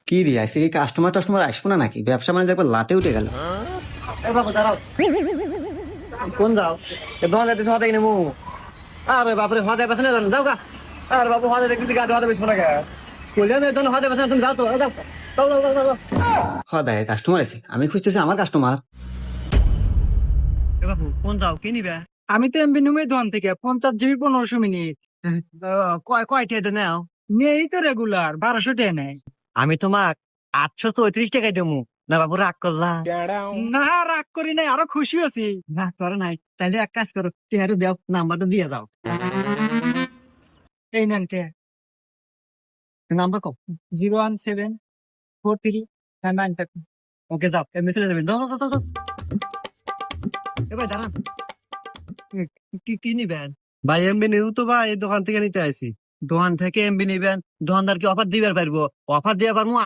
কি রে, আজকে কি কাস্টমার টাস্টমার আসবো না নাকি? ব্যবসা মানে একবার লাটে উঠে গেল। এ বাবু দাঁড়াও, কোন যাও? এ দোকান যাইতেছ হতে কিনে মু। আরে বাপরে হতে বেছে না যাও গা। আর বাবু হতে দেখতেছি গা হতে বেশবো না গা। বললাম এই দোকান হতে বেছে না, তুমি যাও তো, যাও যাও যাও যাও যাও। হদায় কাস্টমার আছে, আমি খুঁজতেছি আমার কাস্টমার। এ বাবু কোন যাও, কি নিবে? আমি তো এমবি নুমে দোকান থেকে 50 জিবি 1500 মিনিট কয় টিয়া নাও? নেই তো রেগুলার 1200 টাকা নেয়। আমি তোমাক 834 টাকায় দেবো। না বাবু রাগ করলা? না রাগ করি নাই, আরো খুশি আছি। রাগ করো নাই, তাইলে এক কাজ করো, টিয়ারও দাও, নাম্বারটা দিয়ে দাও। এই নেন নাম্বার কও। 01743 ওকে যাও, এমনি চলে যাবেন। দাও দাও দাও দাও। এবার দাঁড়ান, কি কি নিবেন? ভাই এমবি নিউ তো ভাই, এই দোকান থেকে নিতে আইছি। দোকান থেকে এমবি নিবেন, দোকানদার কি অফার দিবার পারবো? অফার দিতে পারবো